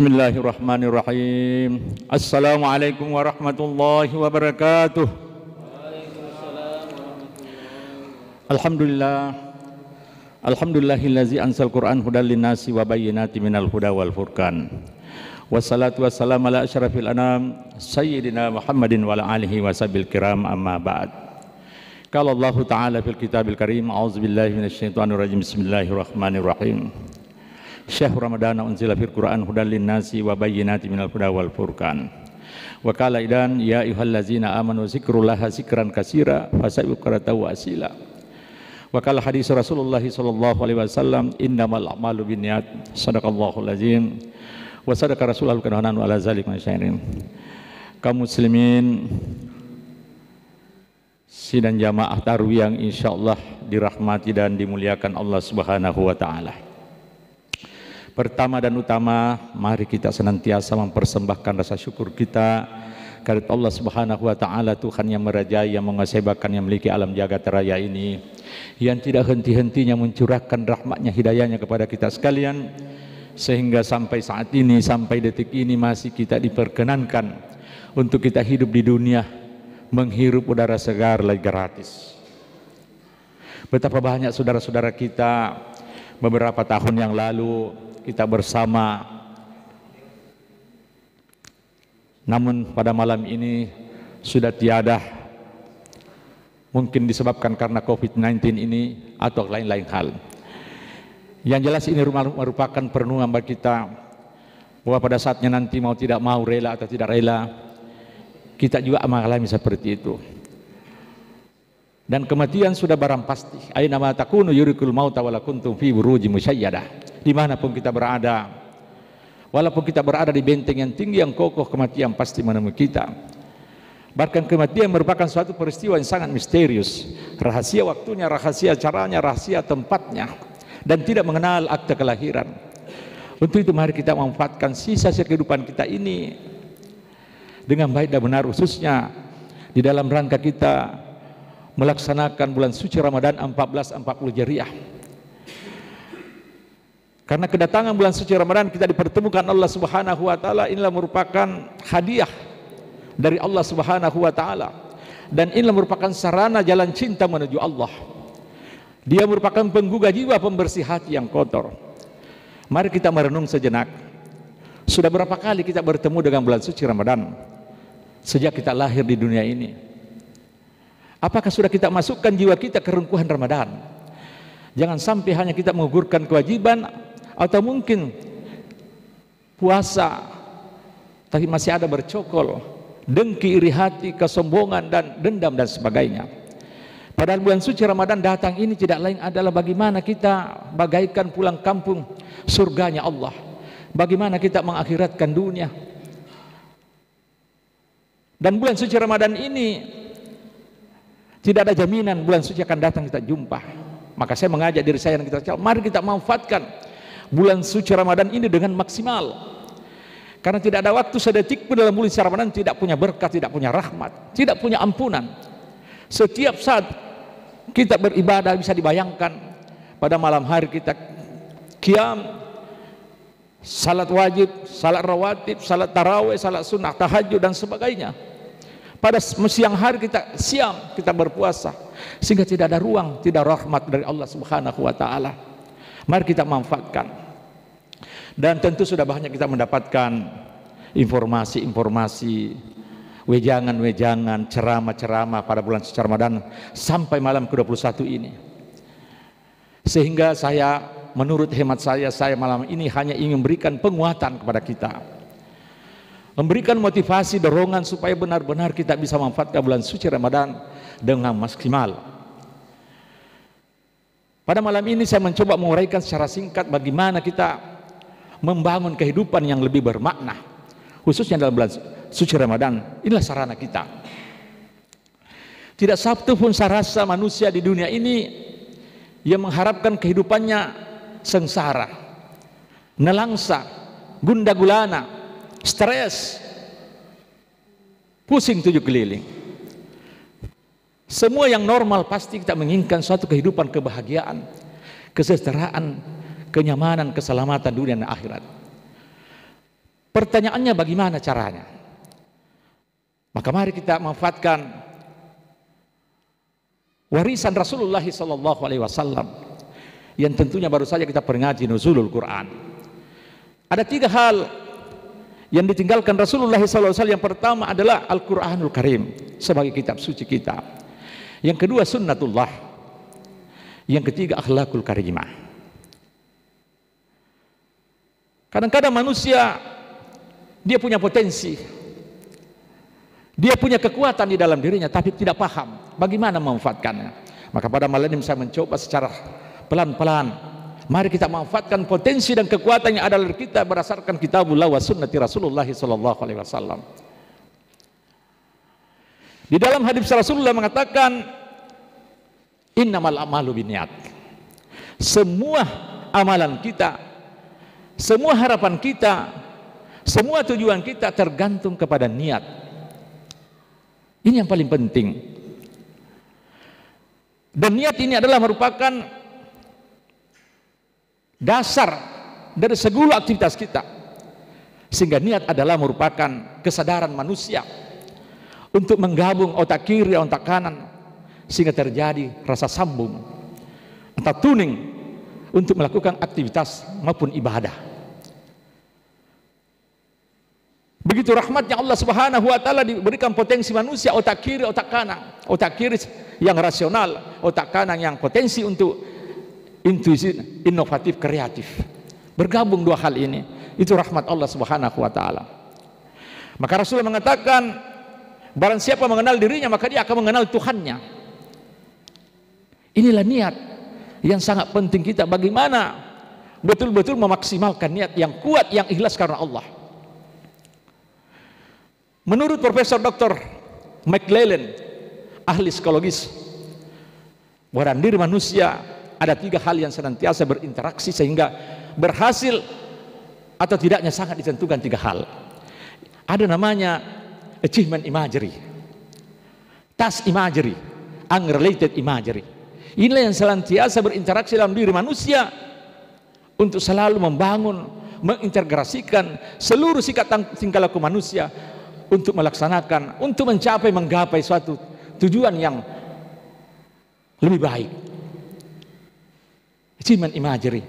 Bismillahirrahmanirrahim. Assalamualaikum warahmatullahi wabarakatuh. Alhamdulillah. Alhamdulillahillazi ansal Qur'an hudal linnasi wa bayyinati minal huda wal furqan. Wassalatu wassalamu ala asyrafil anam sayyidina Muhammadin wa ala alihi washabil kiram, amma ba'd. Qala Allah Ta'ala fil kitabil karim, a'udzubillahi minasyaitonir rajim. Bismillahirrahmanirrahim. Syahrul Ramadan unzila fil Qur'an hudal linnasi wa bayyinati minal huda wal furqan. Wa qala idan ya ayyuhallazina amanu zikrullaha zikran katsira fasayyukaratu asila. Wa qala hadis Rasulullah sallallahu alaihi wasallam innamal a'malu binniyat. Shadaqallahul azim wa sadaqa rasulul karim ala zalika masyairin. Kaum muslimin sidang jamaah tarawih yang insyaallah dirahmati dan dimuliakan Allah Subhanahu wa taala. Pertama dan utama, mari kita senantiasa mempersembahkan rasa syukur kita kepada Allah Subhanahu wa taala, Tuhan yang merajai, yang menguasai, bahkan yang memiliki alam jagat raya ini, yang tidak henti-hentinya mencurahkan rahmatnya, hidayahnya kepada kita sekalian, sehingga sampai saat ini, sampai detik ini masih kita diperkenankan untuk kita hidup di dunia, menghirup udara segar lagi gratis. Betapa banyak saudara-saudara kita beberapa tahun yang lalu kita bersama, namun pada malam ini sudah tiada, mungkin disebabkan karena COVID-19 ini atau lain-lain hal. Yang jelas ini merupakan perenungan bagi kita bahwa pada saatnya nanti mau tidak mau, rela atau tidak rela, kita juga mengalami seperti itu. Dan kematian sudah barang pasti. Aina ma takunu yurikul mauta wala kuntum fi burujim musyayyadah. Dimanapun kita berada, walaupun kita berada di benteng yang tinggi yang kokoh, kematian pasti menemui kita. Bahkan kematian merupakan suatu peristiwa yang sangat misterius, rahasia waktunya, rahasia caranya, rahasia tempatnya, dan tidak mengenal akte kelahiran. Untuk itu mari kita memanfaatkan sisa-sisa kehidupan kita ini dengan baik dan benar, khususnya di dalam rangka kita melaksanakan bulan suci Ramadan 1440 Hijriah. Karena kedatangan bulan suci Ramadan kita dipertemukan Allah Subhanahu wa taala, inilah merupakan hadiah dari Allah Subhanahu wa taala, dan inilah merupakan sarana jalan cinta menuju Allah. Dia merupakan penggugah jiwa, pembersih hati yang kotor. Mari kita merenung sejenak. Sudah berapa kali kita bertemu dengan bulan suci Ramadan sejak kita lahir di dunia ini? Apakah sudah kita masukkan jiwa kita ke rengkuhan Ramadan? Jangan sampai hanya kita menggugurkan kewajiban, atau mungkin puasa tapi masih ada bercokol, dengki, iri hati, kesombongan, dan dendam dan sebagainya. Padahal bulan suci Ramadan datang ini tidak lain adalah bagaimana kita bagaikan pulang kampung surganya Allah, bagaimana kita mengakhiratkan dunia. Dan bulan suci Ramadan ini tidak ada jaminan bulan suci akan datang kita jumpa. Maka saya mengajak diri saya dan kita, mari kita manfaatkan bulan suci Ramadan ini dengan maksimal. Karena tidak ada waktu sedetik pun dalam bulan suci Ramadan tidak punya berkat, tidak punya rahmat, tidak punya ampunan. Setiap saat kita beribadah bisa dibayangkan pada malam hari kita qiyam, salat wajib, salat rawatib, salat tarawih, salat sunnah, tahajud dan sebagainya. Pada siang hari kita siam, kita berpuasa, sehingga tidak ada ruang, tidak rahmat dari Allah Subhanahu wa taala. Mari kita manfaatkan. Dan tentu sudah banyak kita mendapatkan informasi-informasi, wejangan-wejangan, ceramah-ceramah pada bulan suci Ramadan sampai malam ke-21 ini. Sehingga saya, menurut hemat saya malam ini hanya ingin memberikan penguatan kepada kita, memberikan motivasi, dorongan supaya benar-benar kita bisa memanfaatkan bulan suci Ramadan dengan maksimal. Pada malam ini saya mencoba menguraikan secara singkat bagaimana kita membangun kehidupan yang lebih bermakna, khususnya dalam bulan suci Ramadan. Inilah sarana kita. Tidak satu pun saya rasa manusia di dunia ini yang mengharapkan kehidupannya sengsara, nelangsa, gundah gulana, stres, pusing tujuh keliling. Semua yang normal pasti kita menginginkan suatu kehidupan kebahagiaan, kesejahteraan, kenyamanan, keselamatan dunia dan akhirat. Pertanyaannya bagaimana caranya? Maka mari kita manfaatkan warisan Rasulullah SAW yang tentunya baru saja kita peringati nuzulul Quran. Ada 3 hal yang ditinggalkan Rasulullah SAW. Yang pertama adalah Al-Quranul Karim sebagai kitab suci kita. Yang kedua sunnatullah. Yang ketiga akhlakul karimah. Kadang-kadang manusia dia punya potensi, dia punya kekuatan di dalam dirinya, tapi tidak paham bagaimana memanfaatkannya. Maka pada malam ini saya mencoba secara pelan-pelan, mari kita manfaatkan potensi dan kekuatan yang ada dari kita berdasarkan kitabullah wa sunnati Rasulullah SAW. Di dalam hadis Rasulullah mengatakan, innamal a'malu binniyat. Semua amalan kita, semua harapan kita, semua tujuan kita tergantung kepada niat. Ini yang paling penting. Dan niat ini adalah merupakan dasar dari segala aktivitas kita. Sehingga niat adalah merupakan kesadaran manusia untuk menggabung otak kiri dan otak kanan, sehingga terjadi rasa sambung atau tuning untuk melakukan aktivitas maupun ibadah. Begitu rahmatnya Allah Subhanahu wa taala diberikan potensi manusia otak kiri, otak kanan. Otak kiri yang rasional, otak kanan yang potensi untuk intuisi, inovatif, kreatif. Bergabung 2 hal ini, itu rahmat Allah Subhanahu wa taala. Maka Rasulullah mengatakan, barang siapa mengenal dirinya maka dia akan mengenal Tuhannya. Inilah niat yang sangat penting kita, bagaimana betul-betul memaksimalkan niat yang kuat, yang ikhlas karena Allah. Menurut Profesor Dr. McLellan, ahli psikologis, bahwa diri manusia ada 3 hal yang senantiasa berinteraksi sehingga berhasil atau tidaknya sangat ditentukan 3 hal. Ada namanya achievement imagery, task imagery, unrelated imagery. Inilah yang senantiasa berinteraksi dalam diri manusia untuk selalu membangun, mengintegrasikan seluruh sikap tingkah laku manusia untuk melaksanakan, untuk mencapai, menggapai suatu tujuan yang lebih baik. Achievement imagery,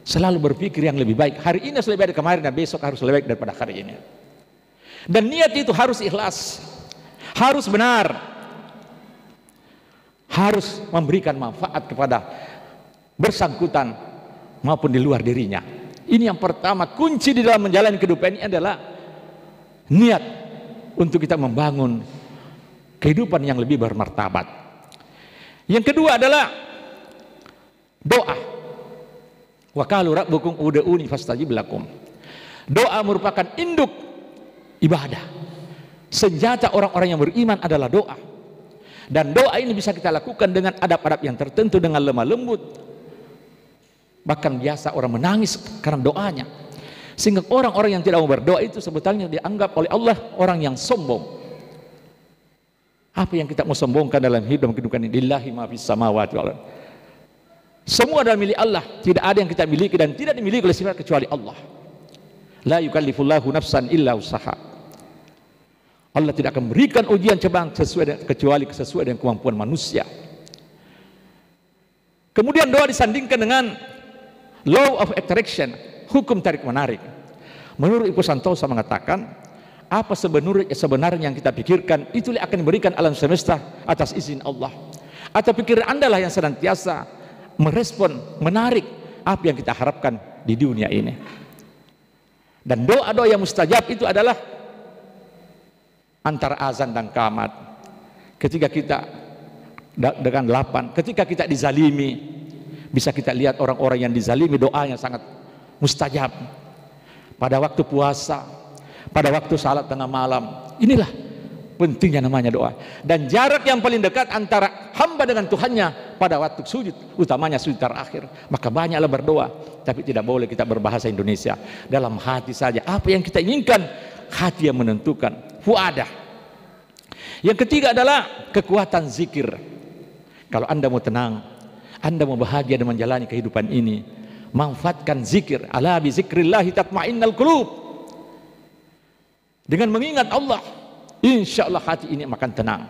selalu berpikir yang lebih baik. Hari ini harus lebih baik dari kemarin, dan besok harus lebih baik daripada hari ini. Dan niat itu harus ikhlas, harus benar, harus memberikan manfaat kepada bersangkutan maupun di luar dirinya. Ini yang pertama, kunci di dalam menjalani kehidupan ini adalah niat untuk kita membangun kehidupan yang lebih bermartabat. Yang kedua adalah doa. Wa qalu rabbukum ud'uni fastajib lakum. Doa merupakan induk ibadah. Senjata orang-orang yang beriman adalah doa. Dan doa ini bisa kita lakukan dengan adab-adab yang tertentu, dengan lemah lembut. Bahkan biasa orang menangis karena doanya. Sehingga orang-orang yang tidak mau berdoa itu sebetulnya dianggap oleh Allah orang yang sombong. Apa yang kita mau sombongkan dalam hidup kehidupan ini? Lillahi ma fis samawati wal ardh. Semua adalah milik Allah, tidak ada yang kita miliki dan tidak dimiliki oleh siapa kecuali Allah. La yukallifullahu nafsan illa usaha. Allah tidak akan memberikan ujian cobaan kecuali sesuai dengan kemampuan manusia. Kemudian doa disandingkan dengan law of attraction, hukum tarik menarik. Menurut Ibu Santosa mengatakan, apa sebenarnya yang kita pikirkan itu akan diberikan alam semesta atas izin Allah. Atau pikiran Anda lah yang senantiasa merespon, menarik apa yang kita harapkan di dunia ini. Dan doa-doa yang mustajab itu adalah antara azan dan qamat. Ketika kita dengan 8, ketika kita dizalimi, bisa kita lihat orang-orang yang dizalimi doanya sangat mustajab. Pada waktu puasa, pada waktu salat tengah malam, inilah pentingnya namanya doa. Dan jarak yang paling dekat antara hamba dengan Tuhannya pada waktu sujud, utamanya sujud terakhir. Maka banyaklah berdoa, tapi tidak boleh kita berbahasa Indonesia. Dalam hati saja, apa yang kita inginkan, hati yang menentukan. Fuadah. Yang ketiga adalah kekuatan zikir. Kalau Anda mau tenang, Anda mau bahagia dan menjalani kehidupan ini, manfaatkan zikir. Ala bi zikrillahi tatmainnal qulub. dengan mengingat Allah, insya Allah hati ini akan tenang.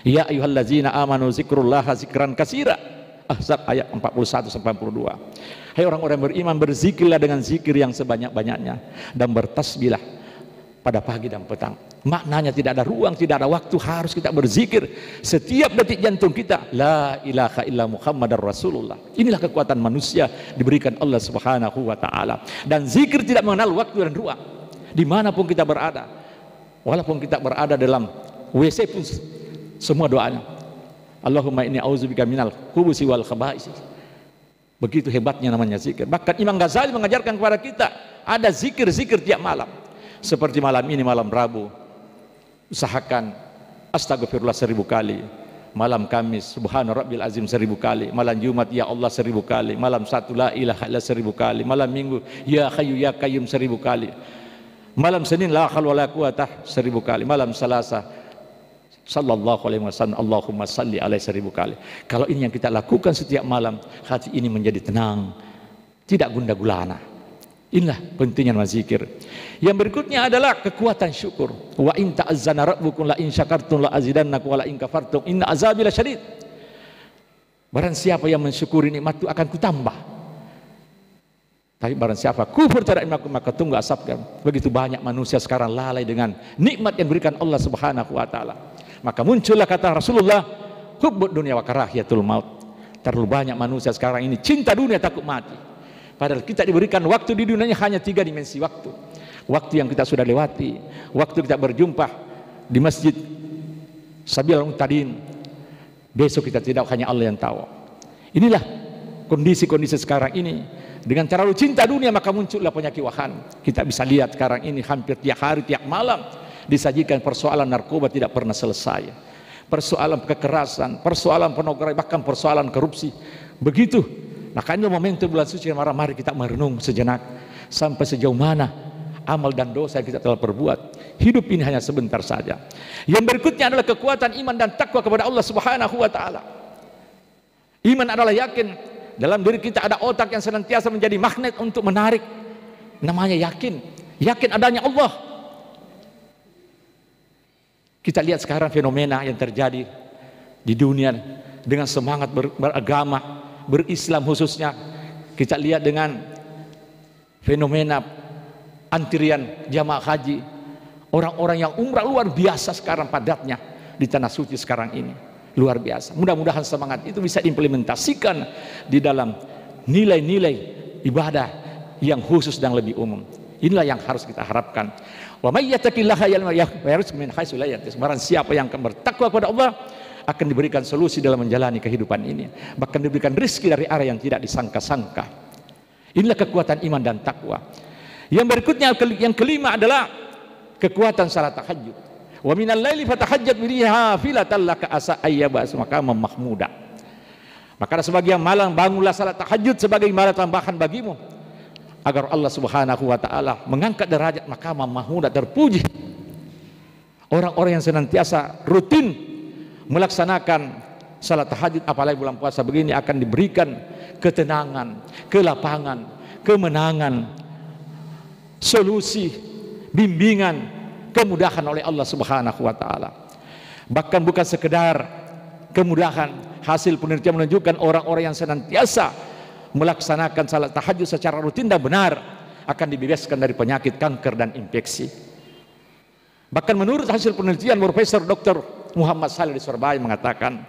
Ya ayyuhallazina amanu zikrullaha zikran katsira. Ahzab ayat 41-42. Hai orang-orang beriman, berzikirlah dengan zikir yang sebanyak-banyaknya dan bertasbihlah pada pagi dan petang. Maknanya tidak ada ruang, tidak ada waktu, harus kita berzikir setiap detik jantung kita. La ilaha illa Muhammadar Rasulullah. Inilah kekuatan manusia diberikan Allah Subhanahu wa taala. Dan zikir tidak mengenal waktu dan ruang. Dimanapun kita berada, walaupun kita berada dalam WC pun semua doanya Allahumma inni auzubika minal khubusi wal khaba'is. Begitu hebatnya namanya zikir. Bahkan Imam Ghazali mengajarkan kepada kita ada zikir-zikir tiap malam. Seperti malam ini, malam Rabu, usahakan astagfirullah 1000 kali. Malam Kamis, subhana rabbil azim 1000 kali. Malam Jumat, ya Allah 1000 kali. Malam Sabtu, la ilaha illa 1000 kali. Malam Minggu, ya hayyu ya qayyum 1000 kali. Malam Senin, la haula wala quwata 1000 kali. Malam Selasa, sallallahu alaihi wasallam, Allahumma salli alaihi 1000 kali. Kalau ini yang kita lakukan setiap malam, hati ini menjadi tenang, tidak gundah gulana. Inilah pentingnya zikir. Yang berikutnya adalah kekuatan syukur. Wa in ta'azzana rabbukum la in syakartum la azidannakum wa la in kafartum inna azabi lasyadid. Barang siapa yang mensyukuri nikmat itu akan kutambah. Tapi barang siapa kufur terhadap nikmatku maka tunggu azabku. Begitu banyak manusia sekarang lalai dengan nikmat yang diberikan Allah Subhanahu wa taala. Maka muncullah kata Rasulullah, hubbud dunya wa karahiyatul maut. Terlalu banyak manusia sekarang ini cinta dunia takut mati. Padahal kita diberikan waktu di dunia hanya 3 dimensi waktu. Waktu yang kita sudah lewati, waktu kita berjumpa di masjid Sabil Muhtadin. Besok kita tidak, hanya Allah yang tahu. Inilah kondisi-kondisi sekarang ini. Dengan terlalu cinta dunia maka muncullah penyakit wahan. Kita bisa lihat sekarang ini hampir tiap hari, tiap malam disajikan persoalan narkoba tidak pernah selesai. Persoalan kekerasan, persoalan pornografi, bahkan persoalan korupsi. Begitu. Maka ini momentum bulan suci Ramadan, mari kita merenung sejenak sampai sejauh mana amal dan dosa yang kita telah perbuat. Hidup ini hanya sebentar saja. Yang berikutnya adalah kekuatan iman dan takwa kepada Allah Subhanahu wa taala. Iman adalah yakin dalam diri kita ada otak yang senantiasa menjadi magnet untuk menarik. Namanya yakin. Yakin adanya Allah. Kita lihat sekarang fenomena yang terjadi di dunia dengan semangat beragama, berislam khususnya. Kita lihat dengan fenomena antrian jamaah haji, orang-orang yang umrah luar biasa sekarang padatnya di tanah suci sekarang ini, luar biasa. Mudah-mudahan semangat itu bisa diimplementasikan di dalam nilai-nilai ibadah yang khusus dan lebih umum. Inilah yang harus kita harapkan. Wa may yattaqillaha yarzuqhu min haitsu la yahtasib. Barang siapa yang akan bertakwa kepada Allah akan diberikan solusi dalam menjalani kehidupan ini, bahkan diberikan rezeki dari arah yang tidak disangka-sangka. Inilah kekuatan iman dan takwa. Yang berikutnya, yang kelima adalah kekuatan salat tahajud. Wa minal laili fatahajjat bihi hafilatan laka asa ayyabas maqamam mahmuda. Maka ada sebagian malam bangunlah salat tahajud sebagai ibadah tambahan bagimu, agar Allah Subhanahu wa taala mengangkat derajat maqamam mahmuda, terpuji. Orang-orang yang senantiasa rutin melaksanakan salat tahajud, apalagi bulan puasa begini, akan diberikan ketenangan, kelapangan, kemenangan, solusi, bimbingan, kemudahan oleh Allah Subhanahu wa taala. Bahkan bukan sekedar kemudahan, hasil penelitian menunjukkan orang-orang yang senantiasa melaksanakan salat tahajud secara rutin dan benar akan dibebaskan dari penyakit kanker dan infeksi. Bahkan menurut hasil penelitian Profesor Dr. Muhammad Saleh di Surabaya mengatakan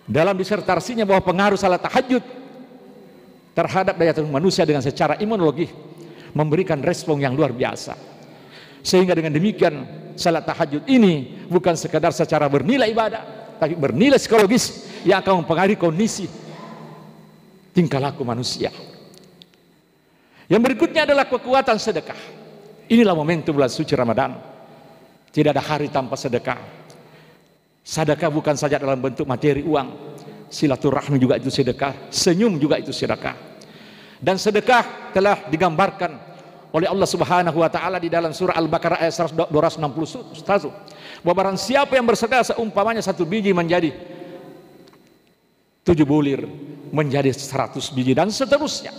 dalam disertasinya bahwa pengaruh salat tahajud terhadap daya tahan manusia dengan secara imunologi memberikan respon yang luar biasa. Sehingga dengan demikian salat tahajud ini bukan sekadar secara bernilai ibadah, tapi bernilai psikologis yang akan mempengaruhi kondisi tingkah laku manusia. Yang berikutnya adalah kekuatan sedekah. Inilah momentum bulan suci Ramadan. Tidak ada hari tanpa sedekah. Sedekah bukan saja dalam bentuk materi uang, silaturahmi juga itu sedekah, senyum juga itu sedekah. Dan sedekah telah digambarkan oleh Allah Subhanahu wa taala di dalam surah Al-Baqarah ayat 261. Bahwa barang siapa yang bersedekah seumpamanya 1 biji menjadi 7 bulir, menjadi 100 biji dan seterusnya.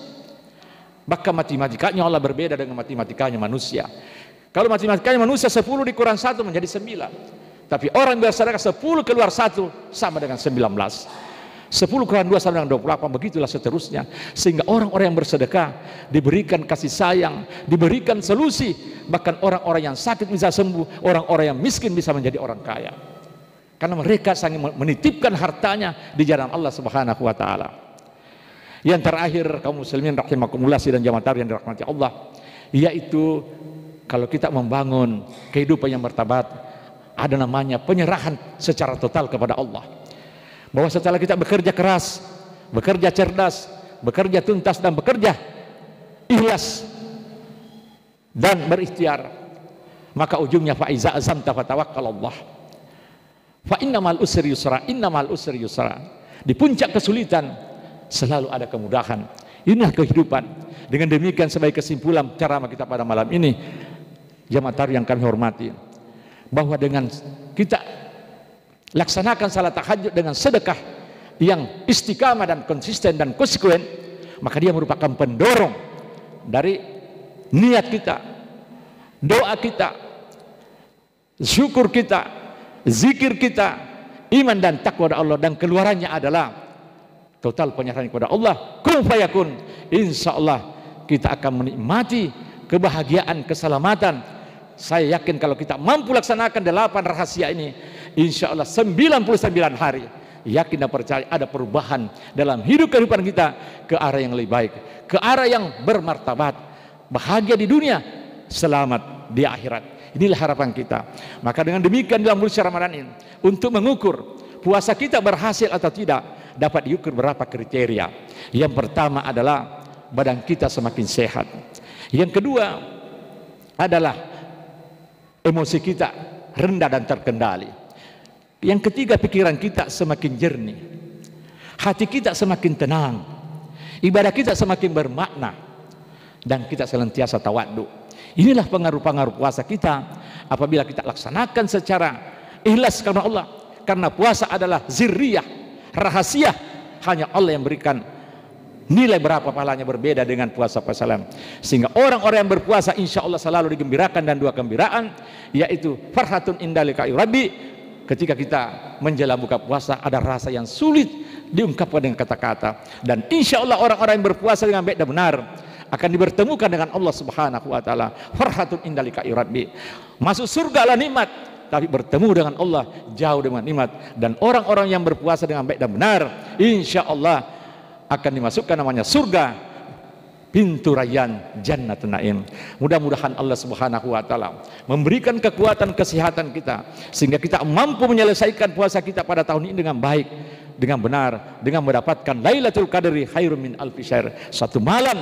Bahkan matematikanya Allah berbeda dengan matematikanya manusia. Kalau matematikanya manusia 10 dikurang 1 menjadi 9. Tapi orang bersedekah 10 keluar 1 sama dengan 19. 10 kurang 2 sama dengan 28, begitulah seterusnya. Sehingga orang-orang yang bersedekah diberikan kasih sayang, diberikan solusi. Bahkan orang-orang yang sakit bisa sembuh, orang-orang yang miskin bisa menjadi orang kaya. Karena mereka sangat menitipkan hartanya di jalan Allah Subhanahu wa taala. Yang terakhir, kaum muslimin rahimakumullah dan jamaah yang dirahmati Allah, yaitu kalau kita membangun kehidupan yang martabat, ada namanya penyerahan secara total kepada Allah. Bahwa setelah kita bekerja keras, bekerja cerdas, bekerja tuntas dan bekerja ikhlas dan berikhtiar, maka ujungnya fa iza azamta fatawakkalallah. Fa innamal usri yusra, innamal usri yusra. Di puncak kesulitan selalu ada kemudahan. Inilah kehidupan. Dengan demikian sebagai kesimpulan ceramah kita pada malam ini, jamaah yang kami hormati, bahwa dengan kita laksanakan salat tahajud dengan sedekah yang istiqamah dan konsisten dan konsekuen, maka dia merupakan pendorong dari niat kita, doa kita, syukur kita, zikir kita, iman dan takwa kepada Allah, dan keluarannya adalah total penyerahan kepada Allah. Kun fayakun. Insyaallah kita akan menikmati kebahagiaan, keselamatan. Saya yakin kalau kita mampu laksanakan 8 rahasia ini, insya Allah 99 hari, yakin dan percaya ada perubahan dalam hidup kehidupan kita ke arah yang lebih baik, ke arah yang bermartabat, bahagia di dunia, selamat di akhirat. Inilah harapan kita. Maka dengan demikian dalam bulan Ramadan ini, untuk mengukur puasa kita berhasil atau tidak, dapat diukur berapa kriteria. Yang pertama adalah badan kita semakin sehat. Yang kedua adalah emosi kita rendah dan terkendali. Yang ketiga, pikiran kita semakin jernih, hati kita semakin tenang, ibadah kita semakin bermakna, dan kita senantiasa tawadhu. Inilah pengaruh-pengaruh puasa kita apabila kita laksanakan secara ikhlas karena Allah. Karena puasa adalah zirriyah, rahasia, hanya Allah yang berikan nilai berapa pahalanya, berbeda dengan puasa-puasa lain. Sehingga orang-orang yang berpuasa insya Allah selalu digembirakan dan 2 gembiraan, yaitu farhatun indalika rabbi. Ketika kita menjelang buka puasa ada rasa yang sulit diungkapkan dengan kata-kata, dan insya Allah orang-orang yang berpuasa dengan baik dan benar akan dipertemukan dengan Allah Subhanahu wa taala. Farhatun indalika rabbi. Masuk surga adalah nikmat, tapi bertemu dengan Allah jauh dengan nikmat. Dan orang-orang yang berpuasa dengan baik dan benar insya Allah akan dimasukkan namanya surga, pintu rayyan jannatun naim. Mudah-mudahan Allah Subhanahu wa taala memberikan kekuatan kesehatan kita sehingga kita mampu menyelesaikan puasa kita pada tahun ini dengan baik, dengan benar, dengan mendapatkan Lailatul Qadri khairum min alfi syahr, satu malam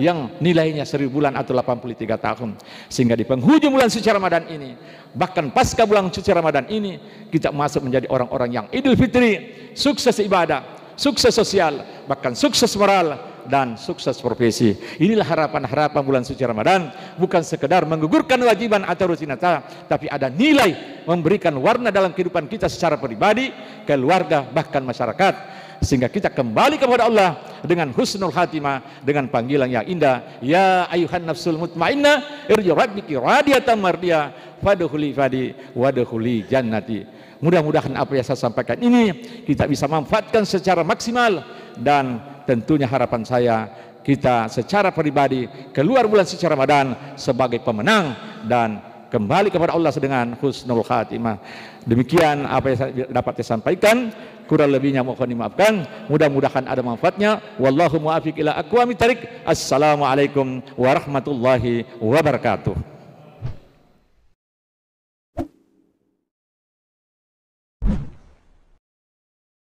yang nilainya 1000 bulan atau 83 tahun. Sehingga di penghujung bulan suci Ramadan ini, bahkan pasca bulan suci Ramadan ini, kita masuk menjadi orang-orang yang Idul Fitri, sukses ibadah, sukses sosial, bahkan sukses moral dan sukses profesi. Inilah harapan-harapan bulan suci Ramadan, bukan sekedar menggugurkan kewajiban atau rutinitas, tapi ada nilai memberikan warna dalam kehidupan kita secara pribadi, keluarga, bahkan masyarakat, sehingga kita kembali kepada Allah dengan husnul khatimah, dengan panggilan yang indah, ya ayuhan nafsul mutmainnah irji rabbiki radiyatan mardiyah fadkhuli fadi wadkhuli jannati. Mudah-mudahan apa yang saya sampaikan ini kita bisa manfaatkan secara maksimal, dan tentunya harapan saya kita secara pribadi keluar bulan suci Ramadan sebagai pemenang dan kembali kepada Allah dengan husnul khatimah. Demikian apa yang saya dapat sampaikan, kurang lebihnya mohon dimaafkan. Mudah-mudahan ada manfaatnya. Wallahu muwaffiq ila aqwamit thariq. Assalamualaikum warahmatullahi wabarakatuh.